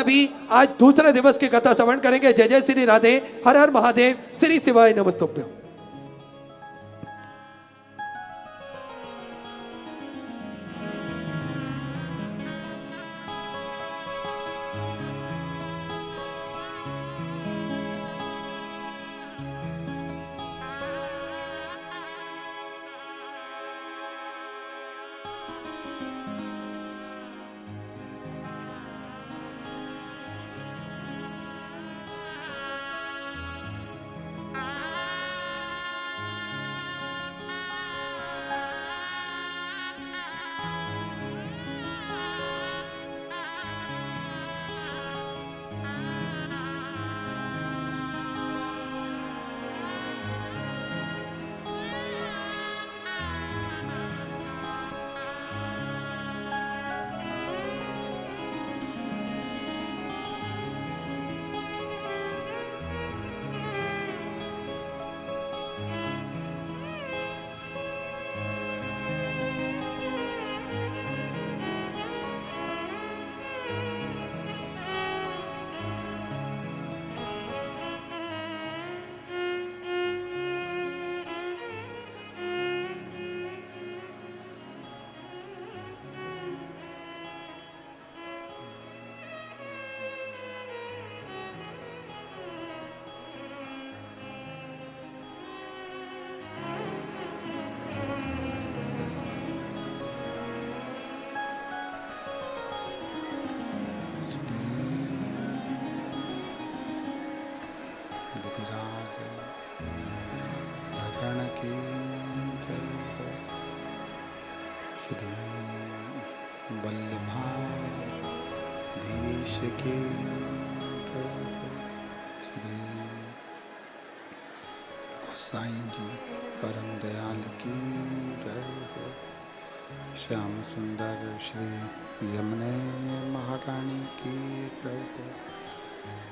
अभी आज दूसरे दिवस की कथा श्रवण करेंगे। जय जय श्री राधे, हर हर महादेव, श्री शिवाय नमस्तुभ्यं। साईं जी परम दयाल की जय हो। श्याम सुंदर श्री यमुने महारानी की जय हो।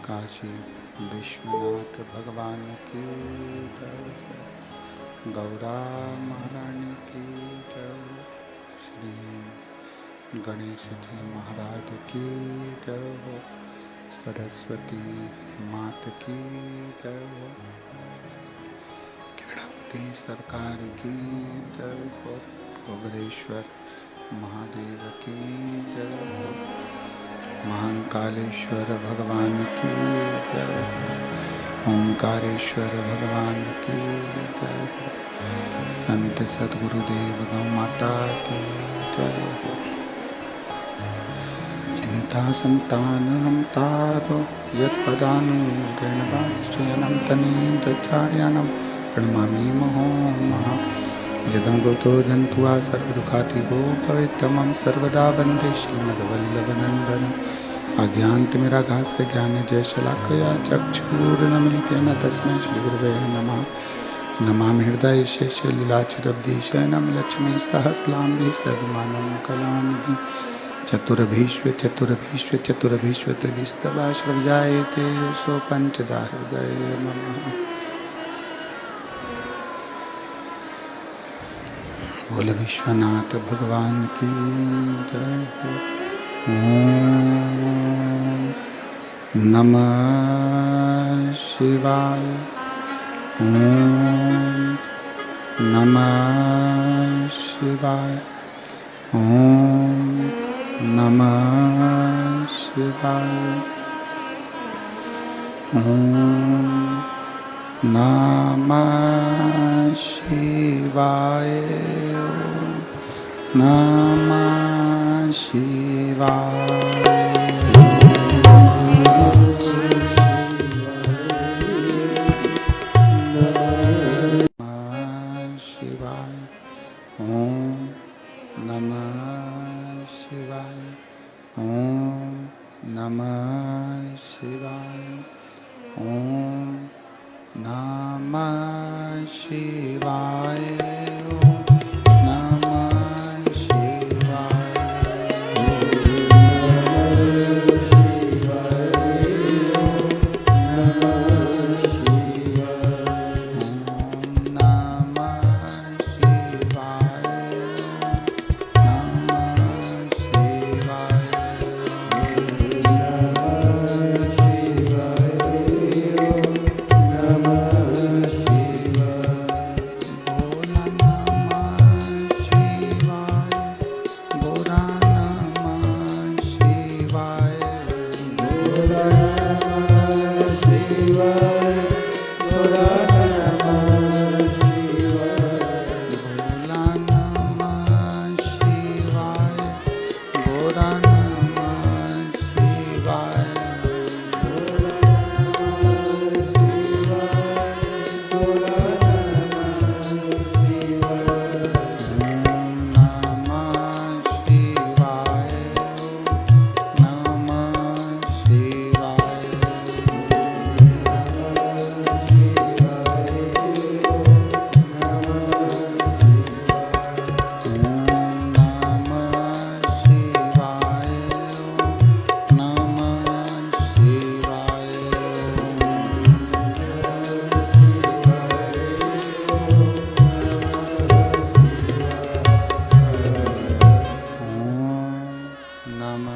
काशी विश्वनाथ भगवान की जय हो। गौरा महारानी की जय हो। श्री गणेश जी महाराज की जय हो। सरस्वती मात की जय हो। सरकार की जय हो। कुबेरेश्वर महादेव की जय हो। महाकालेश्वर भगवान की जय हो। ओंकारेश्वर भगवान की जय हो। संत सद्गुरुदेव गौ माता की जय हो। चिंता संतानं तारो यत्पदानुगणवाश्रयनं तनीन्द्रचार्यानं प्रणमामि महा यदं गौतो जन्तुआ सर्वदुःखातिगो भवेत्तमं सर्वदा वन्दे श्रीमद्वल्लभनन्दनम्। अज्ञानतिमिरागास्य ज्ञानजयशलाकया चक्षुरुन्मीलितेन तस्मै श्रीगुरवे नमः। नमामि हृदये शेषलीलाचिरब्धिशयनं लक्ष्मीसहस्राम्बि सर्वमानं कलानिधिं। चतुर्भीष्व त्रिभिस्तवा श्रवजायते योऽसो पञ्चदा हृदये मम। बोल विश्वनाथ भगवान की जय हो। ओम नमः शिवाय। ओम नमः शिवाय। ओम नमः शिवाय। ओम नमः शिवाय। नमः शिवाय।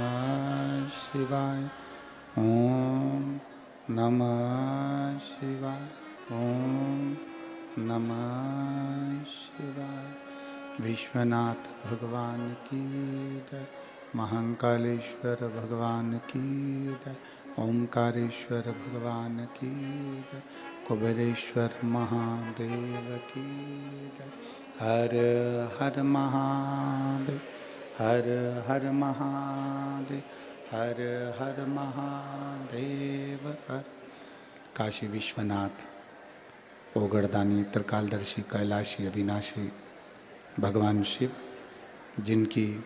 शिवाय। ओम नमः शिवाय। ओम नमः शिवाय। विश्वनाथ भगवान की जय। महाकालेश्वर भगवान की जय। ओंकारेश्वर भगवान की जय। कुबेरेश्वर महादेव की जय। हर हर महादेव। हर हर महादेव। हर हर महादेव। हर। काशी विश्वनाथ ओगड़दानी त्रिकालदर्शी कैलाशी अविनाशी भगवान शिव, जिनकी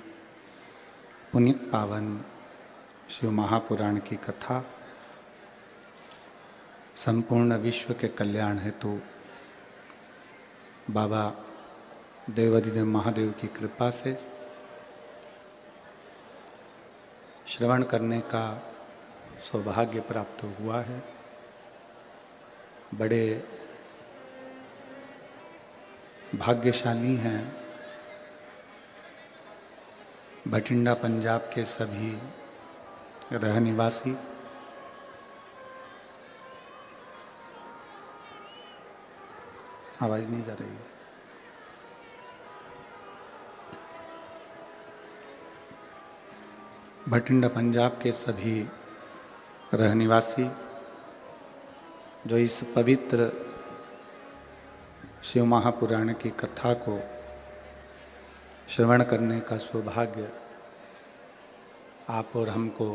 पुनीत पावन शिव महापुराण की कथा संपूर्ण विश्व के कल्याण हेतु बाबा देवाधिदेव महादेव की कृपा से श्रवण करने का सौभाग्य प्राप्त हुआ है। बड़े भाग्यशाली हैं भटिंडा पंजाब के सभी रहनिवासी। आवाज नहीं जा रही है। भटिंडा पंजाब के सभी रहनिवासी जो इस पवित्र शिव महापुराण की कथा को श्रवण करने का सौभाग्य आप और हमको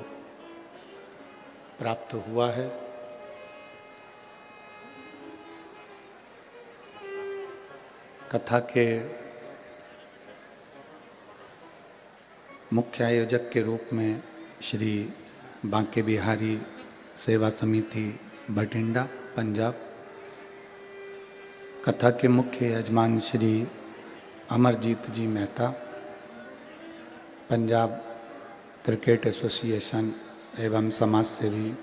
प्राप्त हुआ है। कथा के मुख्य आयोजक के रूप में श्री बांके बिहारी सेवा समिति भटिंडा पंजाब, कथा के मुख्य यजमान श्री अमरजीत जी मेहता पंजाब क्रिकेट एसोसिएशन एवं समाज सेवी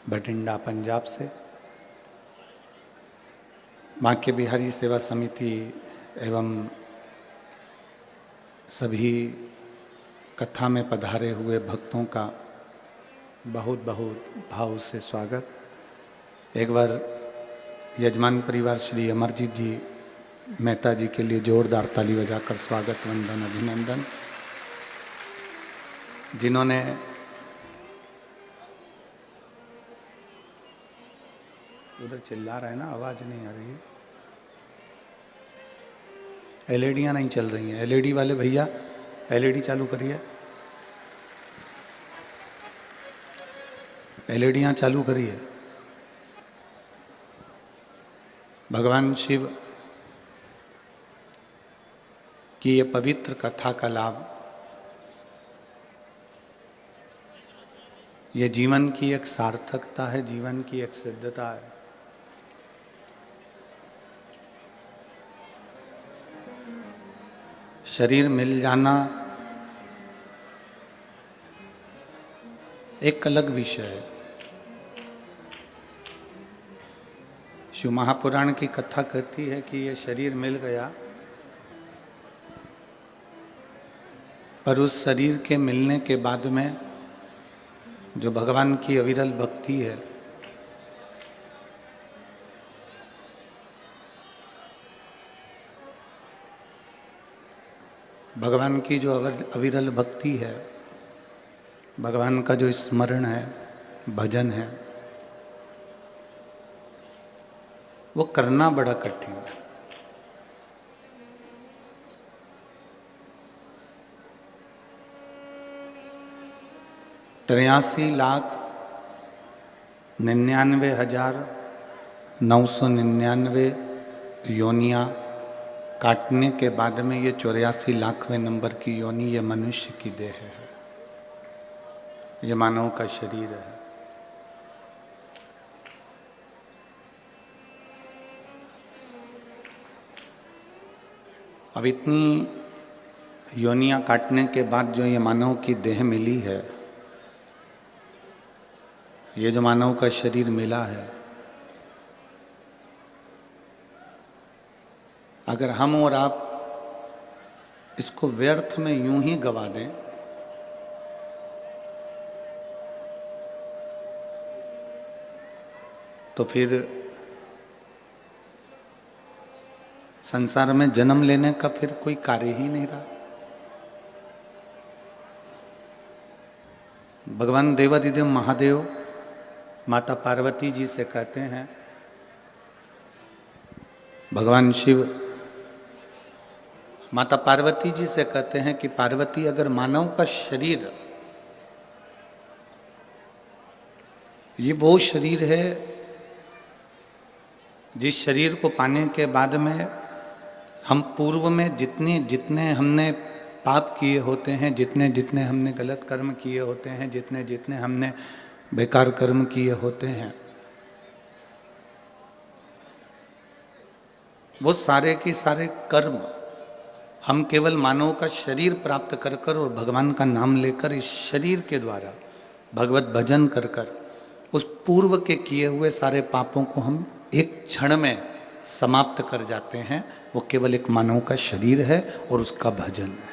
भटिंडा पंजाब से, बांके बिहारी सेवा समिति एवं सभी कथा में पधारे हुए भक्तों का बहुत बहुत भाव से स्वागत। एक बार यजमान परिवार श्री अमरजीत जी मेहता जी के लिए जोरदार ताली बजाकर स्वागत वंदन अभिनंदन। जिन्होंने उधर चिल्ला रहा है ना, आवाज नहीं आ रही है। एलईडियाँ नहीं चल रही हैं। एलईडी वाले भैया एलईडी चालू करिए। एलईडियाँ चालू करिए। भगवान शिव की ये पवित्र कथा का लाभ ये जीवन की एक सार्थकता है, जीवन की एक सिद्धता है। शरीर मिल जाना एक अलग विषय है। शिव महापुराण की कथा कहती है कि ये शरीर मिल गया, पर उस शरीर के मिलने के बाद में जो भगवान की अविरल भक्ति है, भगवान की जो अविरल भक्ति है, भगवान का जो स्मरण है, भजन है, वो करना बड़ा कठिन है। तिरासी लाख 99,999 योनियाँ काटने के बाद में ये 84 लाखवें नंबर की योनि ये मनुष्य की देह है, ये मानव का शरीर है। अब इतनी योनियाँ काटने के बाद जो ये मानव की देह मिली है, ये जो मानव का शरीर मिला है, अगर हम और आप इसको व्यर्थ में यूं ही गवा दें तो फिर संसार में जन्म लेने का फिर कोई कार्य ही नहीं रहा। भगवान देवाधिदेव महादेव माता पार्वती जी से कहते हैं, भगवान शिव माता पार्वती जी से कहते हैं कि पार्वती, अगर मानव का शरीर ये वो शरीर है जिस शरीर को पाने के बाद में हम पूर्व में जितने जितने हमने पाप किए होते हैं, जितने जितने हमने गलत कर्म किए होते हैं, जितने जितने हमने बेकार कर्म किए होते हैं, वो सारे के सारे कर्म हम केवल मानव का शरीर प्राप्त कर कर और भगवान का नाम लेकर इस शरीर के द्वारा भगवत भजन कर कर उस पूर्व के किए हुए सारे पापों को हम एक क्षण में समाप्त कर जाते हैं। वो केवल एक मानव का शरीर है और उसका भजन है।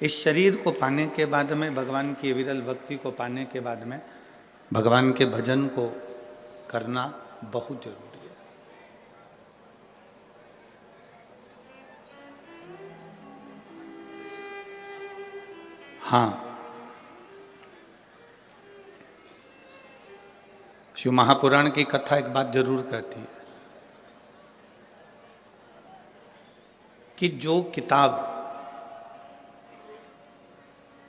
इस शरीर को पाने के बाद में, भगवान की विरल भक्ति को पाने के बाद में भगवान के भजन को करना बहुत जरूरी है। हाँ, शिव महापुराण की कथा एक बात जरूर कहती है कि जो किताब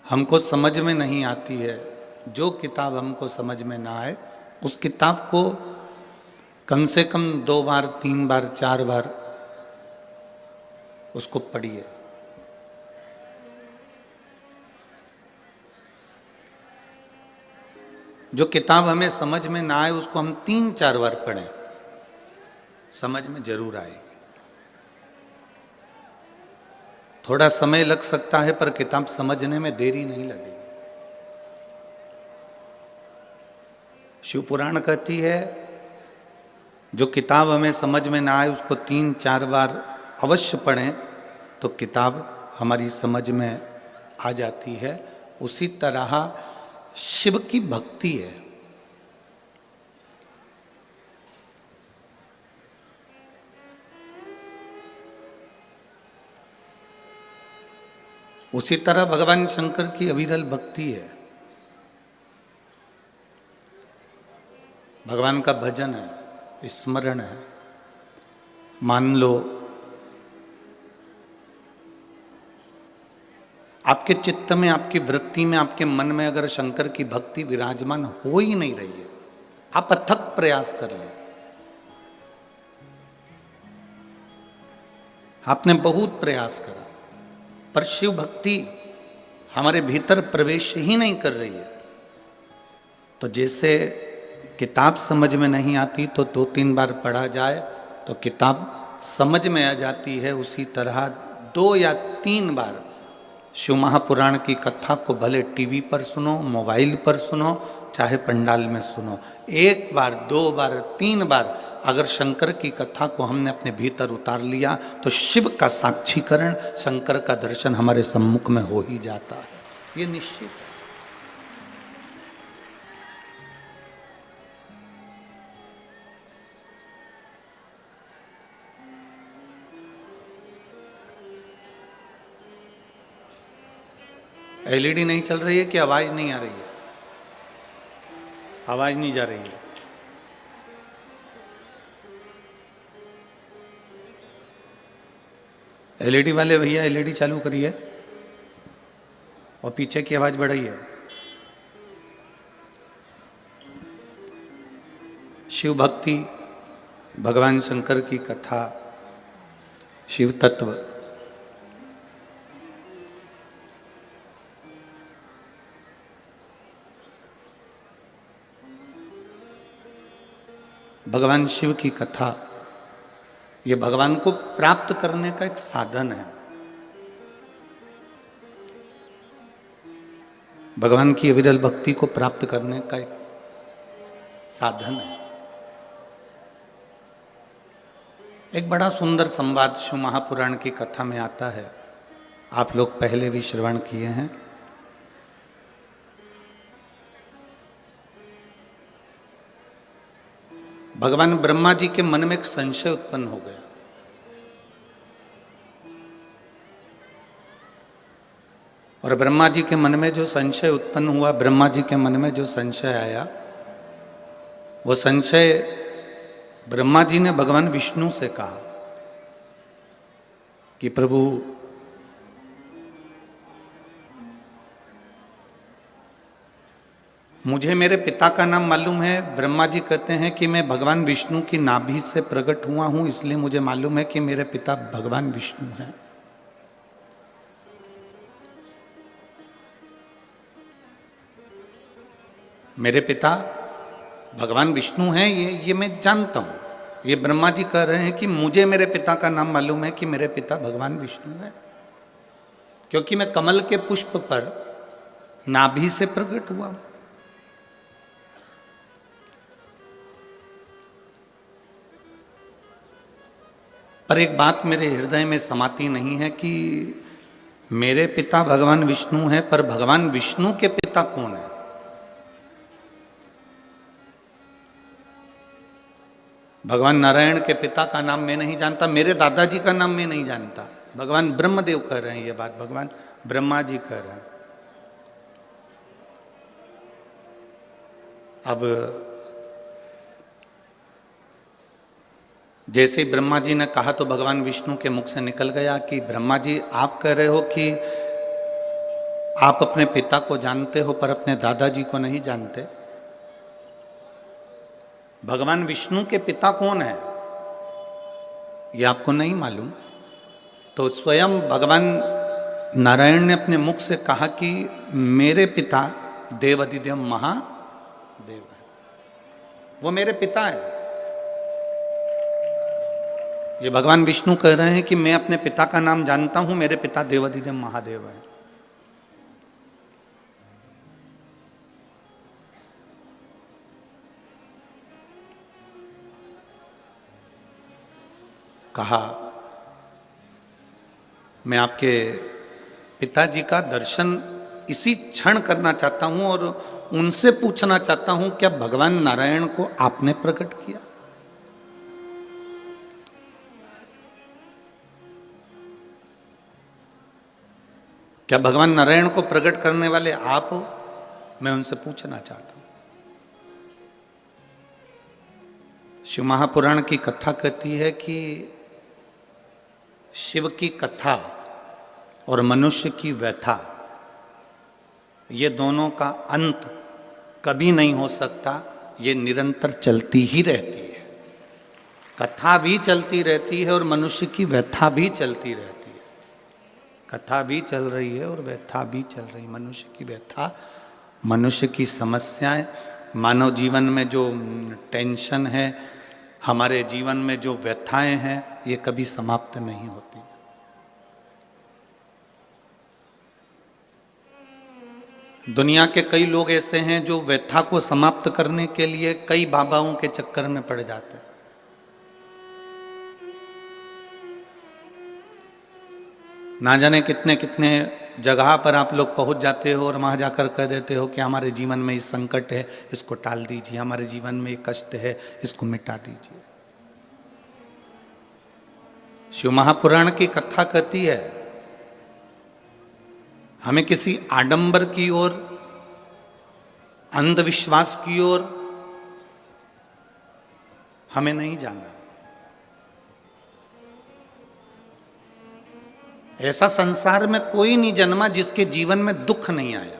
हमको समझ में नहीं आती है, जो किताब हमको समझ में ना आए, उस किताब को कम से कम 2 बार 3 बार 4 बार उसको पढ़िए। जो किताब हमें समझ में ना आए उसको हम 3-4 बार पढ़ें, समझ में जरूर आएगी। थोड़ा समय लग सकता है पर किताब समझने में देरी नहीं लगेगी। शिव पुराण कहती है जो किताब हमें समझ में ना आए उसको 3-4 बार अवश्य पढ़ें तो किताब हमारी समझ में आ जाती है। उसी तरह शिव की भक्ति है। उसी तरह भगवान शंकर की अविरल भक्ति है, भगवान का भजन है, स्मरण है। मान लो आपके चित्त में, आपकी वृत्ति में, आपके मन में अगर शंकर की भक्ति विराजमान हो ही नहीं रही है, आप अथक प्रयास कर लें। आपने बहुत प्रयास करा पर शिव भक्ति हमारे भीतर प्रवेश ही नहीं कर रही है। तो जैसे किताब समझ में नहीं आती तो 2-3 बार पढ़ा जाए तो किताब समझ में आ जाती है, उसी तरह 2 या 3 बार शिव महापुराण की कथा को भले टीवी पर सुनो, मोबाइल पर सुनो, चाहे पंडाल में सुनो, 1 बार 2 बार 3 बार अगर शंकर की कथा को हमने अपने भीतर उतार लिया तो शिव का साक्षीकरण, शंकर का दर्शन हमारे सम्मुख में हो ही जाता है, ये निश्चित है। एलईडी नहीं चल रही है कि आवाज नहीं आ रही है? आवाज नहीं जा रही है। एलईडी वाले भैया एलईडी चालू करिए और पीछे की आवाज बढ़ाइए। शिव भक्ति, भगवान शंकर की कथा, शिव तत्व, भगवान शिव की कथा, ये भगवान को प्राप्त करने का एक साधन है। भगवान की अविरल भक्ति को प्राप्त करने का एक साधन है। एक बड़ा सुंदर संवाद शिव महापुराण की कथा में आता है, आप लोग पहले भी श्रवण किए हैं। भगवान ब्रह्मा जी के मन में एक संशय उत्पन्न हो गया। और ब्रह्मा जी के मन में जो संशय उत्पन्न हुआ, ब्रह्मा जी के मन में जो संशय आया, वो संशय ब्रह्मा जी ने भगवान विष्णु से कहा कि प्रभु, मुझे मेरे पिता का नाम मालूम है। ब्रह्मा जी कहते हैं कि मैं भगवान विष्णु की नाभि से प्रकट हुआ हूं, इसलिए मुझे मालूम है कि मेरे पिता भगवान विष्णु हैं। मेरे पिता भगवान विष्णु हैं, ये मैं जानता हूं। ये ब्रह्मा जी कह रहे हैं कि मुझे मेरे पिता का नाम मालूम है कि मेरे पिता भगवान विष्णु हैं, क्योंकि मैं कमल के पुष्प पर नाभि से प्रकट हुआ। पर एक बात मेरे हृदय में समाती नहीं है कि मेरे पिता भगवान विष्णु हैं, पर भगवान विष्णु के पिता कौन है? भगवान नारायण के पिता का नाम मैं नहीं जानता, मेरे दादाजी का नाम मैं नहीं जानता। भगवान ब्रह्मदेव कह रहे हैं ये बात, भगवान ब्रह्मा जी कह रहे हैं। अब जैसे ब्रह्मा जी ने कहा तो भगवान विष्णु के मुख से निकल गया कि ब्रह्मा जी, आप कह रहे हो कि आप अपने पिता को जानते हो पर अपने दादाजी को नहीं जानते। भगवान विष्णु के पिता कौन है ये आपको नहीं मालूम। तो स्वयं भगवान नारायण ने अपने मुख से कहा कि मेरे पिता देवाधिदेव महादेव है, वो मेरे पिता है। ये भगवान विष्णु कह रहे हैं कि मैं अपने पिता का नाम जानता हूं, मेरे पिता देवाधिदेव महादेव है। कहा, मैं आपके पिताजी का दर्शन इसी क्षण करना चाहता हूं और उनसे पूछना चाहता हूं, क्या भगवान नारायण को आपने प्रकट किया? क्या भगवान नारायण को प्रकट करने वाले आप हो? मैं उनसे पूछना चाहता हूं। शिव महापुराण की कथा कहती है कि शिव की कथा और मनुष्य की व्यथा, ये दोनों का अंत कभी नहीं हो सकता, ये निरंतर चलती ही रहती है। कथा भी चलती रहती है और मनुष्य की व्यथा भी चलती रहती है। कथा भी चल रही है और व्यथा भी चल रही है। मनुष्य की व्यथा, मनुष्य की समस्याएं, मानव जीवन में जो टेंशन है, हमारे जीवन में जो व्यथाएं हैं, ये कभी समाप्त नहीं होती। दुनिया के कई लोग ऐसे हैं जो व्यथा को समाप्त करने के लिए कई बाबाओं के चक्कर में पड़ जाते हैं। ना जाने कितने कितने जगह पर आप लोग पहुंच जाते हो और वहां जाकर कह देते हो कि हमारे जीवन में ये संकट है, इसको टाल दीजिए, हमारे जीवन में ये कष्ट है, इसको मिटा दीजिए। शिव महापुराण की कथा कहती है, हमें किसी आडंबर की ओर, अंधविश्वास की ओर हमें नहीं जाना। ऐसा संसार में कोई नहीं जन्मा जिसके जीवन में दुख नहीं आया।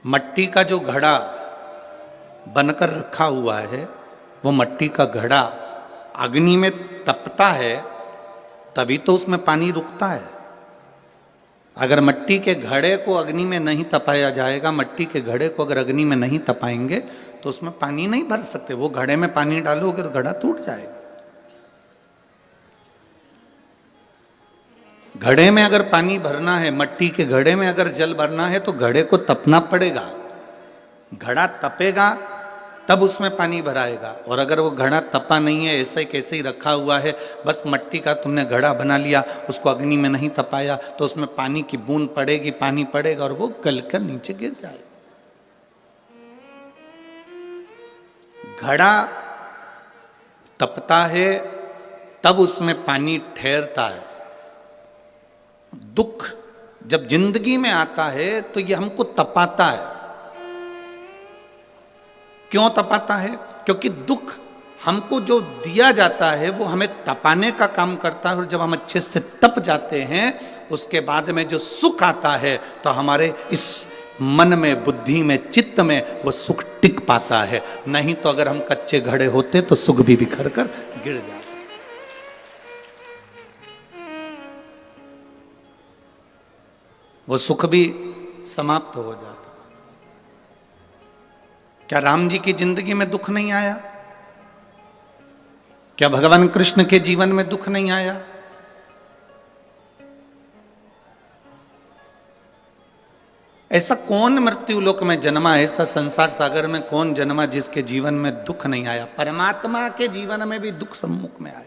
मट्टी का जो घड़ा बनकर रखा हुआ है, वो मट्टी का घड़ा अग्नि में तपता है तभी तो उसमें पानी रुकता है। अगर मट्टी के घड़े को अग्नि में नहीं तपाया जाएगा, मट्टी के घड़े को अगर अग्नि में नहीं तपाएंगे तो उसमें पानी नहीं भर सकते। वो घड़े में पानी डालोगे तो घड़ा टूट जाएगा। घड़े में अगर पानी भरना है, मट्टी के घड़े में अगर जल भरना है तो घड़े को तपना पड़ेगा। घड़ा तपेगा तब उसमें पानी भराएगा। और अगर वो घड़ा तपा नहीं है, ऐसे कैसे ही रखा हुआ है, बस मट्टी का तुमने घड़ा बना लिया, उसको अग्नि में नहीं तपाया, तो उसमें पानी की बूंद पड़ेगी, पानी पड़ेगा और वो गलकर नीचे गिर जाएगा। घड़ा तपता है तब उसमें पानी ठहरता है। दुख जब जिंदगी में आता है तो ये हमको तपाता है। क्यों तपाता है? क्योंकि दुख हमको जो दिया जाता है वो हमें तपाने का काम करता है, और जब हम अच्छे से तप जाते हैं उसके बाद में जो सुख आता है तो हमारे इस मन में, बुद्धि में, चित्त में वो सुख टिक पाता है। नहीं तो अगर हम कच्चे घड़े होते तो सुख भी बिखर कर गिर जाता। वो सुख भी समाप्त हो जाता। क्या राम जी की जिंदगी में दुख नहीं आया? क्या भगवान कृष्ण के जीवन में दुख नहीं आया? ऐसा कौन मृत्यु लोक में जन्मा, ऐसा संसार सागर में कौन जन्मा जिसके जीवन में दुख नहीं आया? परमात्मा के जीवन में भी दुख सम्मुख में आया।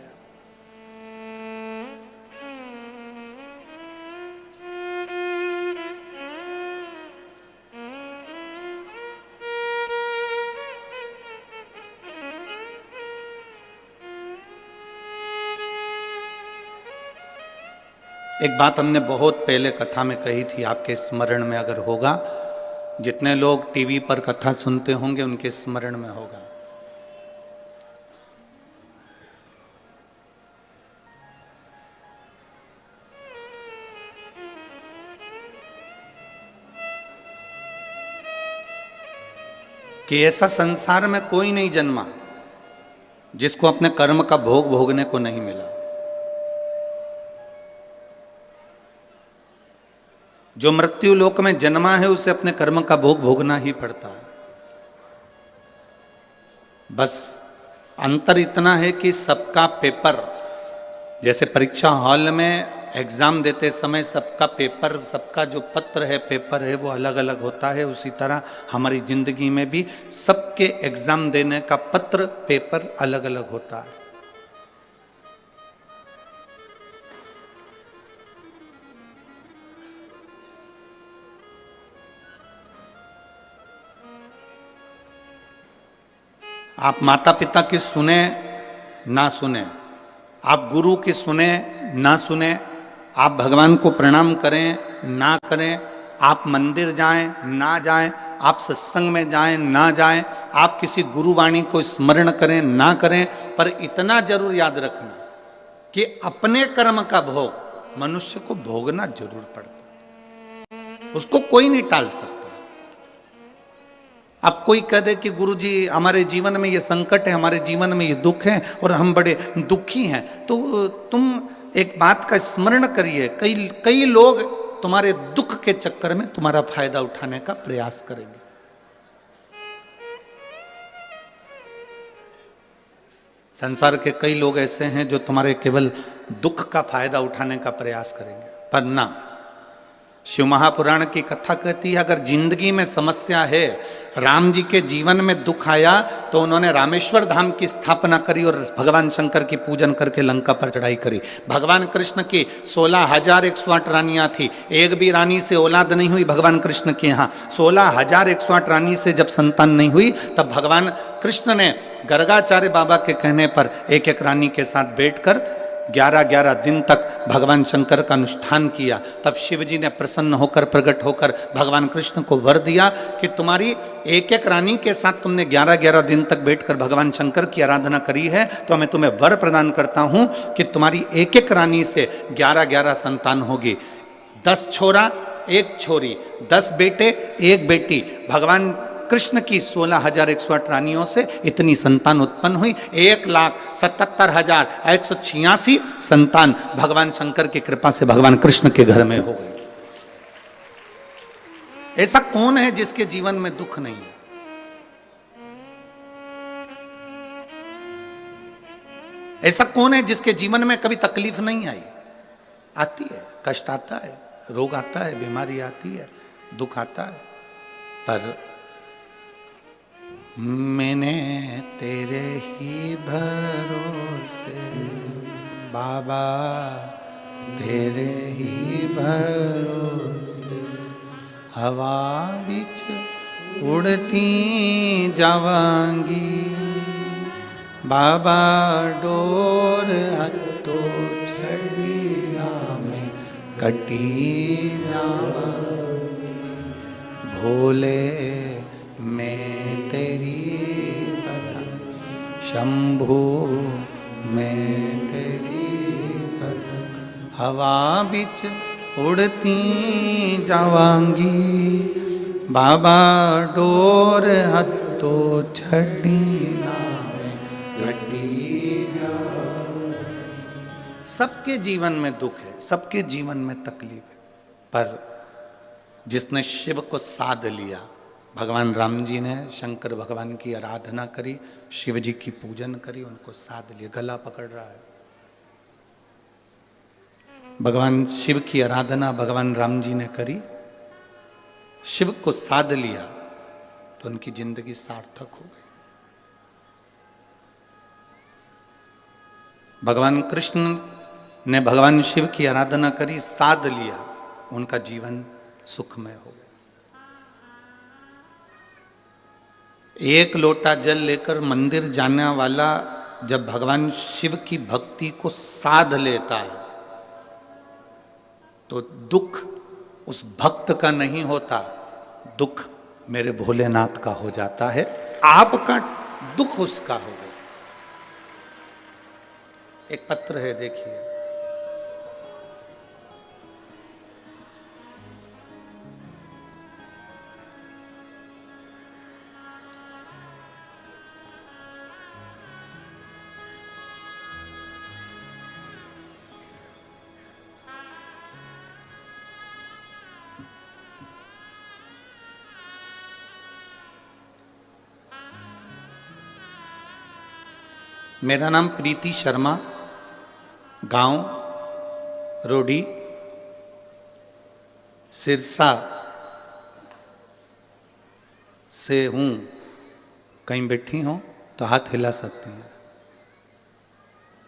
एक बात हमने बहुत पहले कथा में कही थी, आपके स्मरण में अगर होगा, जितने लोग टीवी पर कथा सुनते होंगे उनके स्मरण में होगा। कि ऐसा संसार में कोई नहीं जन्मा जिसको अपने कर्म का भोग भोगने को नहीं मिला। जो मृत्यु लोक में जन्मा है उसे अपने कर्म का भोग भोगना ही पड़ता है। बस अंतर इतना है कि सबका पेपर, जैसे परीक्षा हॉल में एग्जाम देते समय सबका पेपर, सबका जो पत्र है, पेपर है, वो अलग अलग होता है, उसी तरह हमारी जिंदगी में भी सबके एग्जाम देने का पत्र, पेपर अलग अलग होता है। आप माता पिता की सुने ना सुने, आप गुरु की सुने ना सुने, आप भगवान को प्रणाम करें ना करें, आप मंदिर जाएं ना जाएं, आप सत्संग में जाएं ना जाएं, आप किसी गुरुवाणी को स्मरण करें ना करें, पर इतना जरूर याद रखना कि अपने कर्म का भोग मनुष्य को भोगना जरूर पड़ता है। उसको कोई नहीं टाल सकता। अब कोई कह दे कि गुरुजी हमारे जीवन में ये संकट है, हमारे जीवन में ये दुख है और हम बड़े दुखी हैं, तो तुम एक बात का स्मरण करिए, कई लोग तुम्हारे दुख के चक्कर में तुम्हारा फायदा उठाने का प्रयास करेंगे। संसार के कई लोग ऐसे हैं जो तुम्हारे केवल दुख का फायदा उठाने का प्रयास करेंगे, पर ना। शिव महापुराण की कथा कहती है, अगर जिंदगी में समस्या है, राम जी के जीवन में दुख आया तो उन्होंने रामेश्वर धाम की स्थापना करी और भगवान शंकर की पूजन करके लंका पर चढ़ाई करी। भगवान कृष्ण की 16,108 रानियां थी, एक भी रानी से औलाद नहीं हुई भगवान कृष्ण के यहाँ। 16,108 रानी से जब संतान नहीं हुई तब भगवान कृष्ण ने गर्गाचार्य बाबा के कहने पर एक एक रानी के साथ बैठकर 11-11 दिन तक भगवान शंकर का अनुष्ठान किया। तब शिव जी ने प्रसन्न होकर, प्रकट होकर भगवान कृष्ण को वर दिया कि तुम्हारी एक एक रानी के साथ तुमने 11-11 दिन तक बैठकर भगवान शंकर की आराधना करी है, तो मैं तुम्हें वर प्रदान करता हूं कि तुम्हारी एक एक रानी से 11-11 संतान होगी। 10 छोरा 1 छोरी, 10 बेटे 1 बेटी। भगवान कृष्ण की 16,108 रानियों से इतनी संतान उत्पन्न हुई। 1,77,186 संतान भगवान शंकर की कृपा से भगवान कृष्ण के घर में हो गई। ऐसा कौन है जिसके जीवन में दुख नहीं है? ऐसा कौन है जिसके जीवन में कभी तकलीफ नहीं आई? आती है, कष्ट आता है, रोग आता है, बीमारी आती है, दुख आता है, पर मैंने तेरे ही भरोसे बाबा, तेरे ही भरोसे हवा बिच उड़ती जावांगी बाबा, डोर हथो छड़ी में कटी जावांगी भोले, मैं तेरी बता शंभू, मैं तेरी बता हवा बिच उड़ती जावांगी बाबा, डोर हथो छड़ी में कटी जावांगी। सबके जीवन में दुख है, सबके जीवन में तकलीफ है, पर जिसने शिव को साध लिया, भगवान राम जी ने शंकर भगवान की आराधना करी, शिव जी की पूजन करी, उनको साध लिया, गला पकड़ रहा है। भगवान शिव की आराधना भगवान राम जी ने करी, शिव को साध लिया, तो उनकी जिंदगी सार्थक हो गई। भगवान कृष्ण ने भगवान शिव की आराधना करी, साध लिया, उनका जीवन सुखमय हो गया। एक लोटा जल लेकर मंदिर जाने वाला जब भगवान शिव की भक्ति को साध लेता है, तो दुख उस भक्त का नहीं होता, दुख मेरे भोलेनाथ का हो जाता है, आपका दुख उसका हो गया। एक पत्र है, देखिए, मेरा नाम प्रीति शर्मा, गांव रोडी, सिरसा से हूँ। कहीं बैठी हो तो हाथ हिला सकती हैं,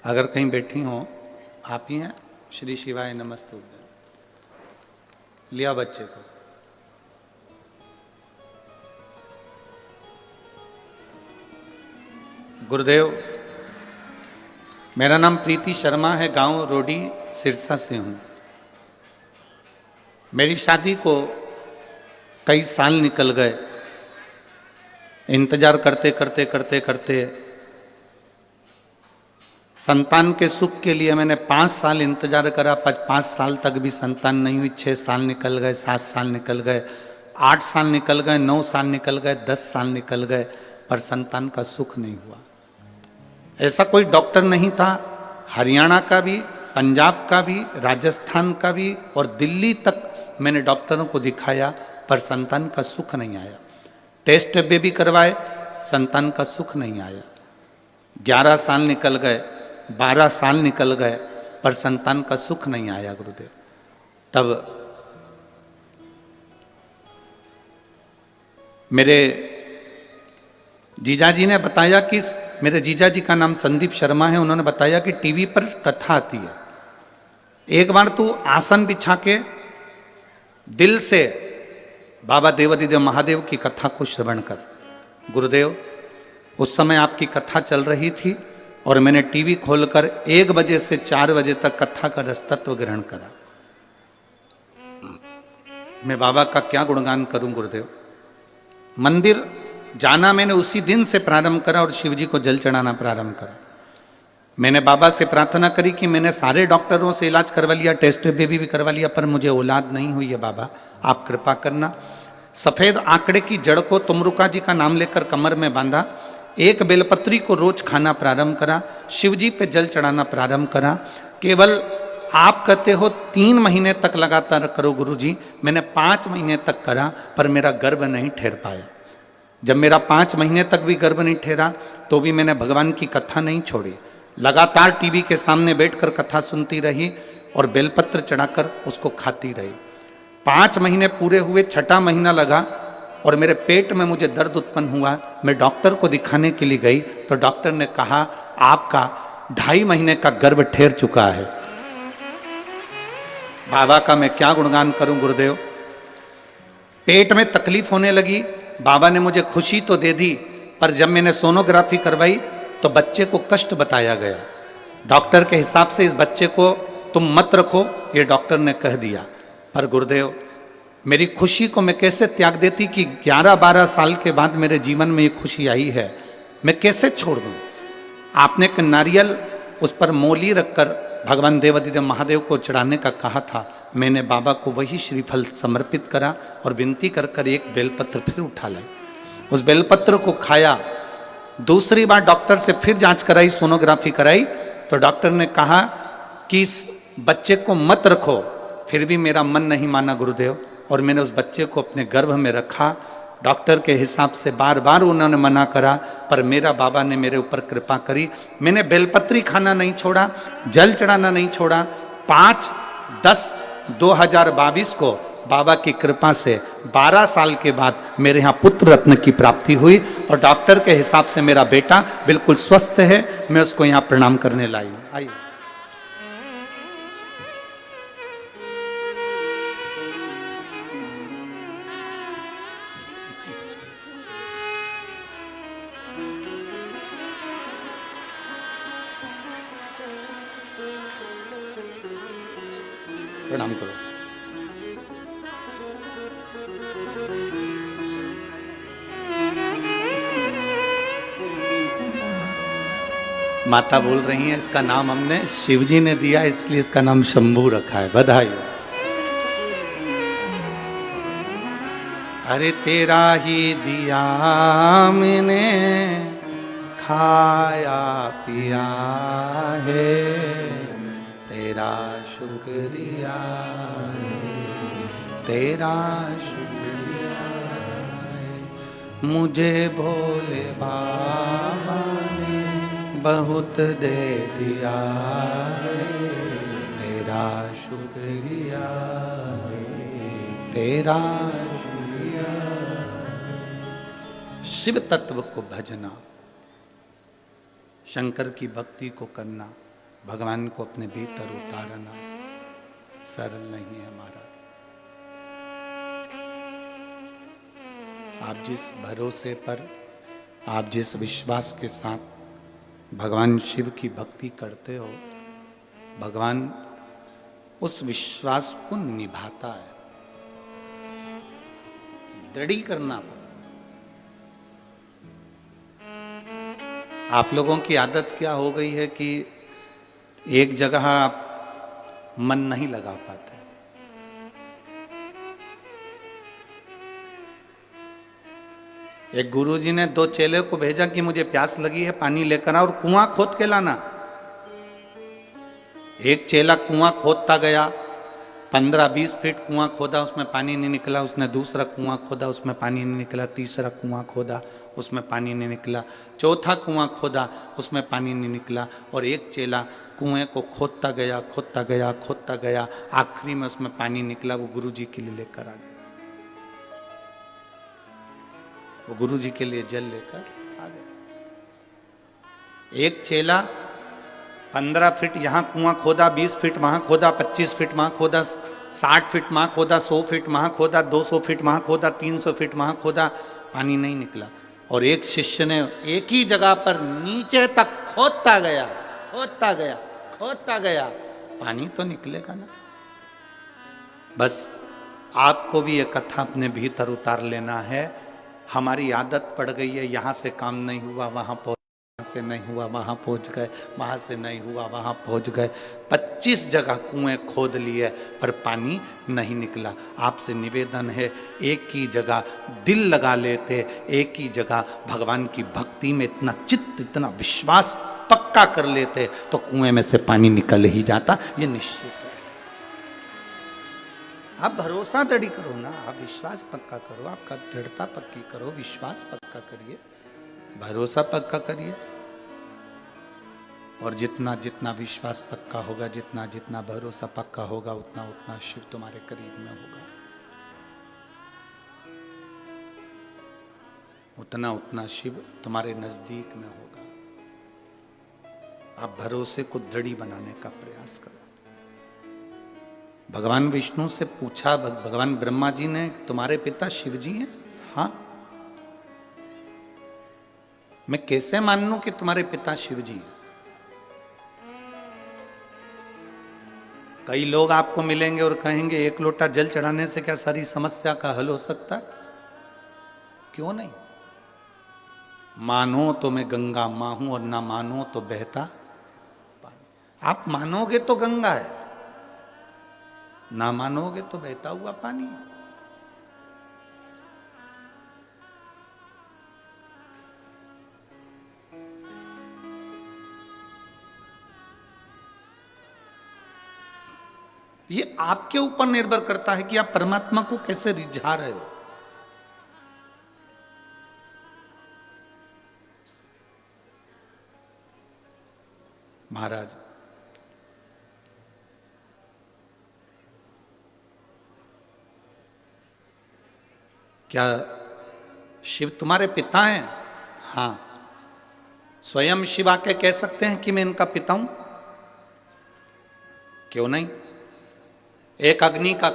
अगर कहीं बैठी हो आप ही हैं। श्री शिवाय नमस्तुभ्यं। लिया बच्चे को। गुरुदेव, मेरा नाम प्रीति शर्मा है, गांव रोडी, सिरसा से हूँ। मेरी शादी को कई साल निकल गए, इंतजार करते करते करते करते संतान के सुख के लिए मैंने 5 साल इंतजार करा, 5 साल तक भी संतान नहीं हुई। 6 साल निकल गए, 7 साल निकल गए, 8 साल निकल गए, 9 साल निकल गए, 10 साल निकल गए, पर संतान का सुख नहीं हुआ। ऐसा कोई डॉक्टर नहीं था, हरियाणा का भी, पंजाब का भी, राजस्थान का भी और दिल्ली तक मैंने डॉक्टरों को दिखाया, पर संतान का सुख नहीं आया। टेस्ट भी करवाए, संतान का सुख नहीं आया। 11 साल निकल गए, 12 साल निकल गए, पर संतान का सुख नहीं आया गुरुदेव। तब मेरे जीजाजी ने बताया कि, मेरे जीजाजी का नाम संदीप शर्मा है, उन्होंने बताया कि टीवी पर कथा आती है, एक बार तू आसन बिछा के दिल से बाबा देवादिदेव महादेव की कथा को श्रवण कर। गुरुदेव, उस समय आपकी कथा चल रही थी और मैंने टीवी खोलकर 1 बजे से 4 बजे तक कथा का रसतत्व ग्रहण करा। मैं बाबा का क्या गुणगान करूं गुरुदेव। मंदिर जाना मैंने उसी दिन से प्रारंभ करा और शिव जी को जल चढ़ाना प्रारंभ करा। मैंने बाबा से प्रार्थना करी कि मैंने सारे डॉक्टरों से इलाज करवा लिया, टेस्ट बेबी भी करवा लिया, पर मुझे औलाद नहीं हुई है। बाबा आप कृपा करना। सफेद आंकड़े की जड़ को तुमरुका जी का नाम लेकर कमर में बांधा, 1 बेलपत्री को रोज खाना प्रारंभ करा, शिव जी पे जल चढ़ाना प्रारंभ करा। केवल आप कहते हो 3 महीने तक लगातार करो गुरुजी, मैंने 5 महीने तक करा, पर मेरा गर्भ नहीं ठहर पाया। जब मेरा 5 महीने तक भी गर्भ नहीं ठहरा तो भी मैंने भगवान की कथा नहीं छोड़ी, लगातार टीवी के सामने बैठकर कथा सुनती रही और बेलपत्र चढ़ाकर उसको खाती रही। 5 महीने पूरे हुए, 6ठा महीना लगा और मेरे पेट में मुझे दर्द उत्पन्न हुआ। मैं डॉक्टर को दिखाने के लिए गई तो डॉक्टर ने कहा आपका 2.5 महीने का गर्भ ठहर चुका है। बाबा का मैं क्या गुणगान करूं गुरुदेव। पेट में तकलीफ होने लगी, बाबा ने मुझे खुशी तो दे दी, पर जब मैंने सोनोग्राफी करवाई तो बच्चे को कष्ट बताया गया। डॉक्टर के हिसाब से इस बच्चे को तुम मत रखो, ये डॉक्टर ने कह दिया। पर गुरुदेव मेरी खुशी को मैं कैसे त्याग देती कि 11-12 साल के बाद मेरे जीवन में ये खुशी आई है, मैं कैसे छोड़ दूं। आपने एक नारियल उस पर मोली रखकर भगवान देवाधिदेव महादेव को चढ़ाने का कहा था। मैंने बाबा को वही श्रीफल समर्पित करा और विनती कर कर एक बेलपत्र फिर उठा लाई। उस बेलपत्र को खाया। दूसरी बार डॉक्टर से फिर जांच कराई, सोनोग्राफी कराई तो डॉक्टर ने कहा कि इस बच्चे को मत रखो। फिर भी मेरा मन नहीं माना गुरुदेव, और मैंने उस बच्चे को अपने गर्भ में रखा। डॉक्टर के हिसाब से बार बार उन्होंने मना करा, पर मेरा बाबा ने मेरे ऊपर कृपा करी। मैंने बेलपत्री खाना नहीं छोड़ा, जल चढ़ाना नहीं छोड़ा। 5/10/2022 को बाबा की कृपा से 12 साल के बाद मेरे यहाँ पुत्र रत्न की प्राप्ति हुई और डॉक्टर के हिसाब से मेरा बेटा बिल्कुल स्वस्थ है। मैं उसको यहाँ प्रणाम करने लाई हूँ। आइए। प्रणाम करो। माता बोल रही हैं इसका नाम हमने शिव जी ने दिया, इसलिए इसका नाम शंभू रखा है। बधाई हो। अरे तेरा ही दिया मैंने खाया पिया है, तेरा शुक्रिया है, तेरा शुक्रिया है। मुझे भोले बाबा ने बहुत दे दिया है, तेरा शुक्रिया है, तेरा शुक्रिया। शिव तत्व को भजना, शंकर की भक्ति को करना, भगवान को अपने भीतर उतारना सरल नहीं है महाराज। आप जिस भरोसे पर, आप जिस विश्वास के साथ भगवान शिव की भक्ति करते हो, भगवान उस विश्वास को निभाता है। दृढ़ करना पड़ता। आप लोगों की आदत क्या हो गई है कि एक जगह आप मन नहीं लगा पाते। एक गुरुजी ने 2 चेले को भेजा कि मुझे प्यास लगी है, पानी लेकर आ और कुआं खोद के लाना। एक चेला कुआं खोदता गया, 15-20 फीट कुआं खोदा, उसमें पानी नहीं निकला। उसने दूसरा कुआं खोदा, उसमें पानी नहीं निकला। तीसरा कुआं खोदा, उसमें पानी नहीं निकला। चौथा कुआं खोदा, उसमें पानी नहीं निकला। और एक चेला कुएं को खोदता गया, खोदता गया, खोदता गया। आखिरी में उसमें पानी निकला। वो गुरुजी के लिए लेकर आ गया। वो गुरुजी के लिए जल लेकर आ गया। एक चेला 15 फीट यहाँ कुआं खोदा, 20 फीट वहां खोदा, 25 फीट वहां खोदा, 60 फीट वहां खोदा, 100 फीट वहां खोदा, 200 फीट वहां खोदा, 300 फीट वहां खोदा, पानी नहीं निकला। और एक शिष्य ने एक ही जगह पर नीचे तक खोदता गया, खोदता गया, खोदता गया, पानी तो निकलेगा ना। बस आपको भी ये कथा अपने भीतर उतार लेना है। हमारी आदत पड़ गई है, यहाँ से काम नहीं हुआ वहां पहुंच, से नहीं हुआ वहां पहुंच गए, वहां से नहीं हुआ वहां पहुंच गए। 25 जगह कुएं खोद लिए पर पानी नहीं निकला। आपसे निवेदन है, एक ही जगह दिल लगा लेते, एक ही जगह भगवान की भक्ति में इतना चित्त, इतना विश्वास पक्का कर लेते तो कुएं में से पानी निकल ही जाता। ये निश्चित है। आप भरोसा दृढ़ करो ना, आप विश्वास पक्का करो, आपका दृढ़ता पक्की करो, विश्वास पक्का करिए, भरोसा पक्का करिए। और जितना जितना विश्वास पक्का होगा, जितना जितना भरोसा पक्का होगा, उतना उतना शिव तुम्हारे करीब में होगा। उतना उतना शिव तुम्हारे नजदीक में होगा। आप भरोसे को दृढ़ी बनाने का प्रयास करो। भगवान विष्णु से पूछा भगवान ब्रह्मा जी ने, तुम्हारे पिता शिव जी हैं? हाँ। मैं कैसे मान लूं कि तुम्हारे पिता शिव जी हैं? कई लोग आपको मिलेंगे और कहेंगे एक लोटा जल चढ़ाने से क्या सारी समस्या का हल हो सकता है? क्यों नहीं? मानो तो मैं गंगा मां हूं और ना मानो तो बहता पानी। आप मानोगे तो गंगा है, ना मानोगे तो बहता हुआ पानी है। ये आपके ऊपर निर्भर करता है कि आप परमात्मा को कैसे रिझा रहे हो। महाराज, क्या शिव तुम्हारे पिता हैं? हाँ। स्वयं शिव आके कह सकते हैं कि मैं इनका पिता हूं? क्यों नहीं? एक अग्नि का,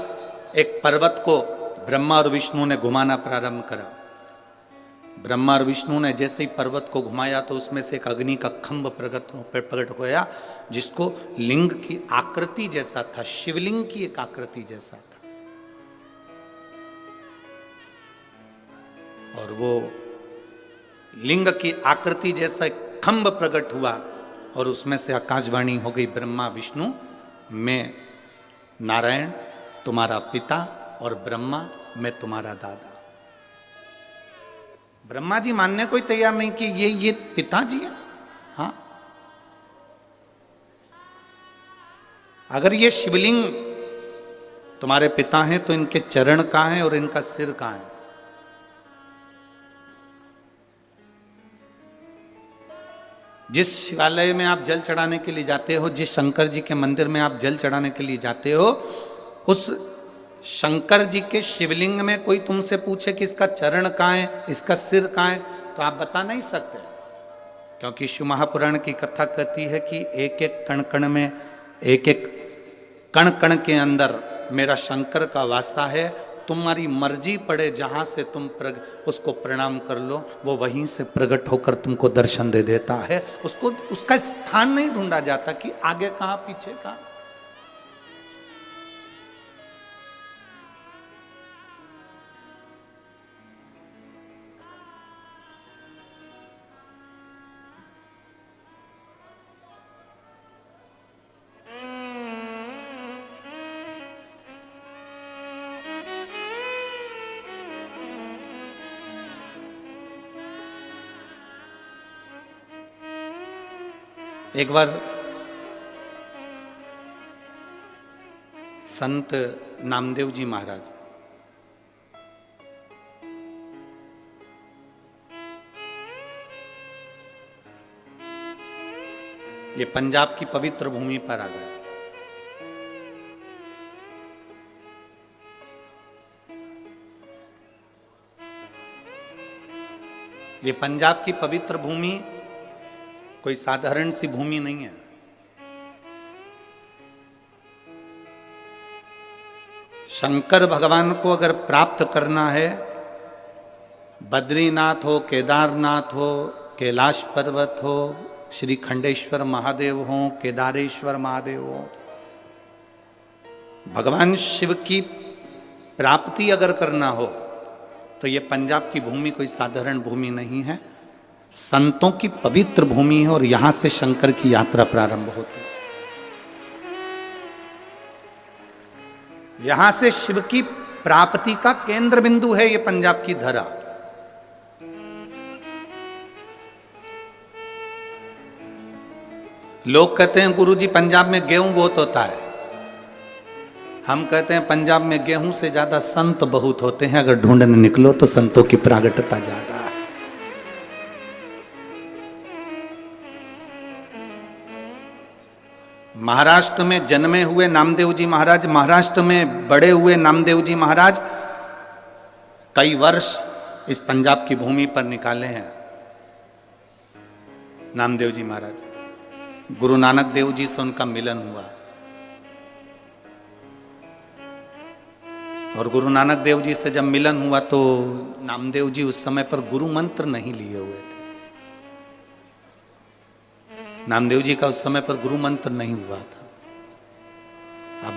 एक पर्वत को ब्रह्मा और विष्णु ने घुमाना प्रारंभ करा। ब्रह्मा और विष्णु ने जैसे ही पर्वत को घुमाया तो उसमें से एक अग्नि का खंभ प्रकट होया, जिसको लिंग की आकृति जैसा था, शिवलिंग की एक आकृति जैसा था। और वो लिंग की आकृति जैसा एक खंभ प्रकट हुआ और उसमें से आकाशवाणी हो गई, ब्रह्मा विष्णु, मैं नारायण तुम्हारा पिता और ब्रह्मा मैं तुम्हारा दादा। ब्रह्मा जी मानने को ही तैयार नहीं कि ये पिताजी है। हाँ, अगर ये शिवलिंग तुम्हारे पिता हैं तो इनके चरण कहां हैं और इनका सिर कहां है? जिस शिवालय में आप जल चढ़ाने के लिए जाते हो, जिस शंकर जी के मंदिर में आप जल चढ़ाने के लिए जाते हो, उस शंकर जी के शिवलिंग में कोई तुमसे पूछे कि इसका चरण कहां है, इसका सिर कहां है, तो आप बता नहीं सकते, क्योंकि शिव महापुराण की कथा कहती है कि एक एक कण कण में, एक एक कण कण के अंदर मेरा शंकर का वासा है। तुम्हारी मर्जी पड़े जहां से तुम उसको प्रणाम कर लो, वो वहीं से प्रकट होकर तुमको दर्शन दे देता है। उसको उसका स्थान नहीं ढूंढा जाता कि आगे कहां पीछे कहां। एक बार संत नामदेव जी महाराज ये पंजाब की पवित्र भूमि पर आ गए। ये पंजाब की पवित्र भूमि कोई साधारण सी भूमि नहीं है। शंकर भगवान को अगर प्राप्त करना है, बद्रीनाथ हो, केदारनाथ हो, कैलाश पर्वत हो, श्री खंडेश्वर महादेव हो, केदारेश्वर महादेव हो, भगवान शिव की प्राप्ति अगर करना हो तो ये पंजाब की भूमि कोई साधारण भूमि नहीं है, संतों की पवित्र भूमि है और यहां से शंकर की यात्रा प्रारंभ होती है। यहां से शिव की प्राप्ति का केंद्र बिंदु है ये पंजाब की धरा। लोग कहते हैं गुरुजी पंजाब में गेहूं बहुत होता है। हम कहते हैं पंजाब में गेहूं से ज्यादा संत बहुत होते हैं। अगर ढूंढने निकलो तो संतों की प्रागट्यता ज्यादा है। महाराष्ट्र में जन्मे हुए नामदेव जी महाराज, महाराष्ट्र में बड़े हुए नामदेव जी महाराज कई वर्ष इस पंजाब की भूमि पर निकाले हैं नामदेव जी महाराज। गुरु नानक देव जी से उनका मिलन हुआ और गुरु नानक देव जी से जब मिलन हुआ तो नामदेव जी उस समय पर गुरु मंत्र नहीं लिए हुए थे। नामदेव जी का उस समय पर गुरु मंत्र नहीं हुआ था। अब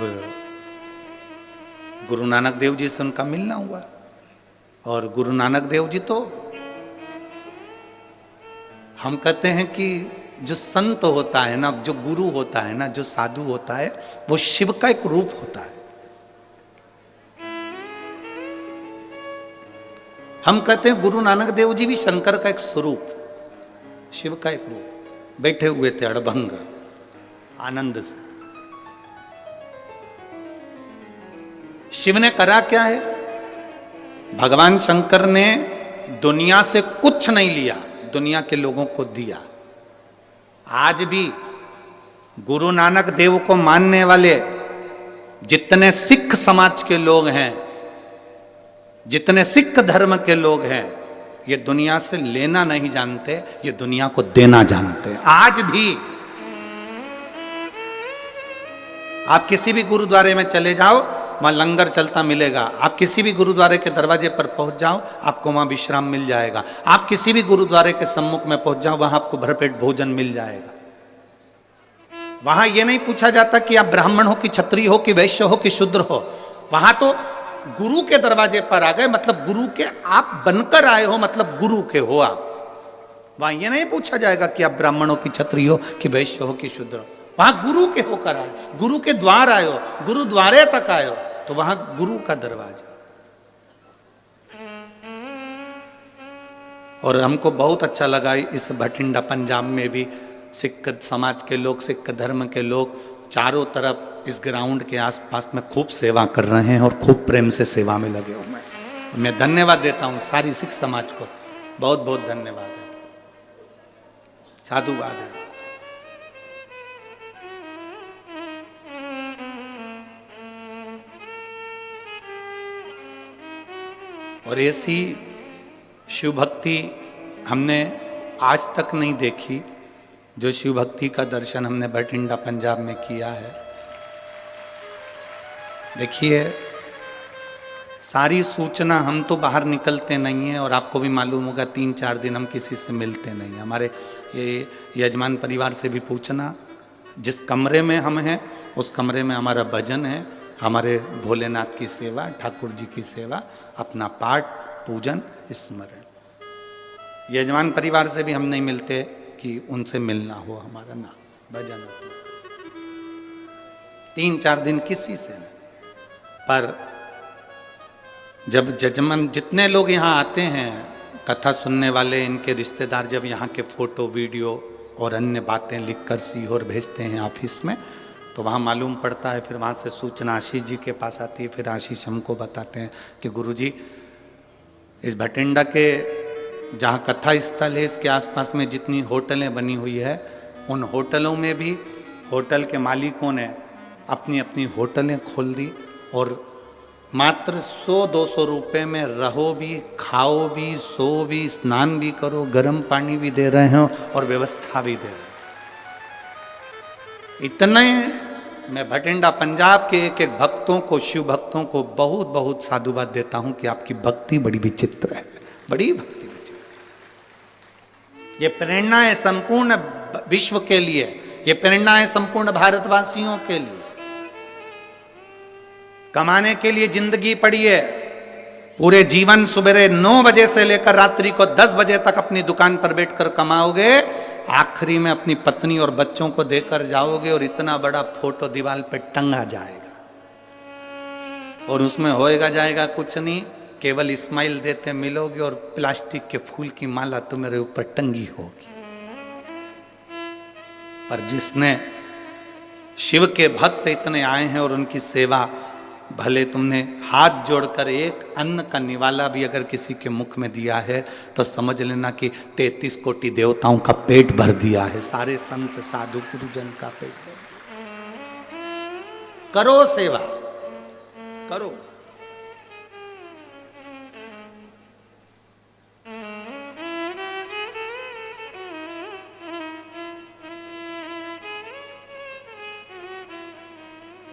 गुरु नानक देव जी से उनका मिलना हुआ और गुरु नानक देव जी तो हम कहते हैं कि जो संत होता है ना, जो गुरु होता है ना, जो साधु होता है, वो शिव का एक रूप होता है। हम कहते हैं गुरु नानक देव जी भी शंकर का एक स्वरूप, शिव का एक रूप। बैठे हुए थे अड़भंग आनंद से। शिव ने करा क्या है? भगवान शंकर ने दुनिया से कुछ नहीं लिया, दुनिया के लोगों को दिया। आज भी गुरु नानक देव को मानने वाले जितने सिख समाज के लोग हैं, जितने सिख धर्म के लोग हैं, ये दुनिया से लेना नहीं जानते, ये दुनिया को देना जानते हैं। आज भी आप किसी भी गुरुद्वारे में चले जाओ, वहां लंगर चलता मिलेगा। आप किसी भी गुरुद्वारे के दरवाजे पर पहुंच जाओ, आपको वहां विश्राम मिल जाएगा। आप किसी भी गुरुद्वारे के सम्मुख में पहुंच जाओ, वहां आपको भरपेट भोजन मिल जाएगा। वहां यह नहीं पूछा जाता कि आप ब्राह्मण हो कि क्षत्रिय हो कि वैश्य हो कि शूद्र हो। वहां तो गुरु के दरवाजे पर आ गए, मतलब गुरु के आप बनकर आए हो, मतलब गुरु के हो आप। वहां यह नहीं पूछा जाएगा कि आप ब्राह्मण हो कि क्षत्रिय हो कि वैश्य हो कि शूद्र हो। वहां गुरु के होकर आए, गुरु के द्वार आए हो, गुरुद्वारे तक आए हो, तो वहां गुरु का दरवाजा। और हमको बहुत अच्छा लगा इस भटिंडा पंजाब में भी सिख समाज के लोग, सिख धर्म के लोग चारों तरफ इस ग्राउंड के आसपास में खूब सेवा कर रहे हैं और खूब प्रेम से सेवा में लगे हुए हैं। मैं धन्यवाद देता हूं सारी सिख समाज को, बहुत बहुत धन्यवाद है, साधुवाद है। और ऐसी शिव भक्ति हमने आज तक नहीं देखी, जो शिव भक्ति का दर्शन हमने भटिंडा पंजाब में किया है। देखिए, सारी सूचना, हम तो बाहर निकलते नहीं हैं और आपको भी मालूम होगा 3-4 दिन हम किसी से मिलते नहीं हैं। हमारे ये यजमान परिवार से भी पूछना, जिस कमरे में हम हैं उस कमरे में हमारा भजन है, हमारे भोलेनाथ की सेवा, ठाकुर जी की सेवा, अपना पाठ, पूजन, स्मरण। यजमान परिवार से भी हम नहीं मिलते कि उनसे मिलना हो हमारा, ना भजन अपना। 3-4 दिन किसी से नहीं। पर जब जजमान, जितने लोग यहाँ आते हैं कथा सुनने वाले, इनके रिश्तेदार जब यहाँ के फोटो, वीडियो और अन्य बातें लिखकर सीहोर भेजते हैं ऑफिस में, तो वहाँ मालूम पड़ता है। फिर वहाँ से सूचना आशीष जी के पास आती है, फिर आशीष हमको बताते हैं कि गुरुजी, इस भटिंडा के जहाँ कथा स्थल है, इसके आसपास में जितनी होटलें बनी हुई है, उन होटलों में भी होटल के मालिकों ने अपनी अपनी होटलें खोल दी और मात्र 100-200 रुपये में रहो भी, खाओ भी, सो भी, स्नान भी करो, गर्म पानी भी दे रहे हैं और व्यवस्था भी दे रहे हैं। इतने मैं भटिंडा पंजाब के एक एक भक्तों को, शिव भक्तों को बहुत बहुत साधुवाद देता हूं कि आपकी भक्ति बड़ी विचित्र है, बड़ी भक्ति विचित्र। ये प्रेरणा है संपूर्ण विश्व के लिए, ये प्रेरणा है संपूर्ण भारतवासियों के लिए। कमाने के लिए जिंदगी पड़ी है, पूरे जीवन सुबह 9 बजे से लेकर रात्रि को 10 बजे तक अपनी दुकान पर बैठकर कमाओगे, आखिरी में अपनी पत्नी और बच्चों को देकर जाओगे और इतना बड़ा फोटो दीवार पे टंगा जाएगा और उसमें होएगा जाएगा कुछ नहीं, केवल स्माइल देते मिलोगे और प्लास्टिक के फूल की माला तुम्हारे ऊपर टंगी होगी। पर जिसने शिव के भक्त इतने आए हैं और उनकी सेवा, भले तुमने हाथ जोड़कर एक अन्न का निवाला भी अगर किसी के मुख में दिया है तो समझ लेना कि 33 कोटि देवताओं का पेट भर दिया है, सारे संत साधु गुरुजन का पेट भर दिया। करो सेवा, करो।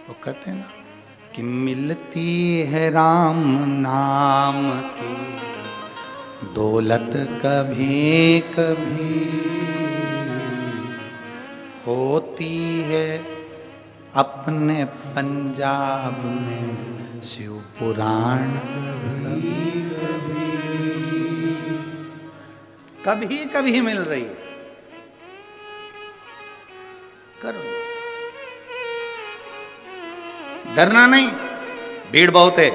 वो कहते हैं ना कि मिलती है राम नाम की दौलत कभी कभी, होती है अपने पंजाब में शिव पुराण कभी कभी मिल रही है। करो, डरना नहीं, भीड़ बहुत है।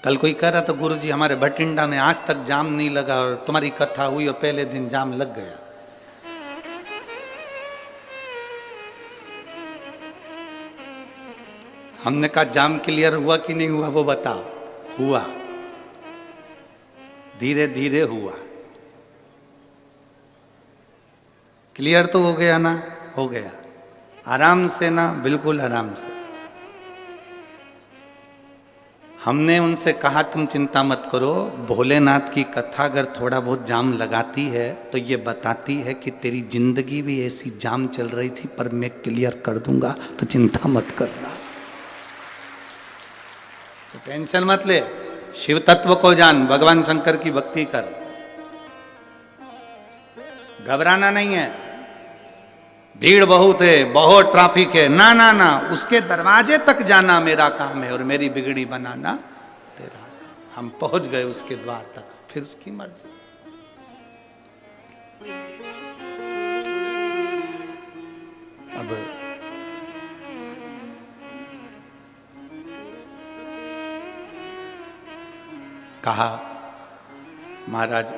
कल कोई कह रहा था गुरुजी हमारे भटिंडा में आज तक जाम नहीं लगा और तुम्हारी कथा हुई और पहले दिन जाम लग गया। हमने कहा जाम क्लियर हुआ कि नहीं हुआ वो बताओ। हुआ, धीरे धीरे हुआ। क्लियर तो हो गया ना? हो गया। आराम से ना, बिल्कुल आराम से। हमने उनसे कहा तुम चिंता मत करो, भोलेनाथ की कथा अगर थोड़ा बहुत जाम लगाती है तो ये बताती है कि तेरी जिंदगी भी ऐसी जाम चल रही थी पर मैं क्लियर कर दूंगा, तो चिंता मत करना। तो टेंशन मत ले, शिव तत्व को जान, भगवान शंकर की भक्ति कर, घबराना नहीं है। भीड़ बहुत है, बहुत ट्रैफिक है, ना ना ना, उसके दरवाजे तक जाना मेरा काम है और मेरी बिगड़ी बनाना तेरा। हम पहुंच गए उसके द्वार तक, फिर उसकी मर्जी। अब कहा महाराज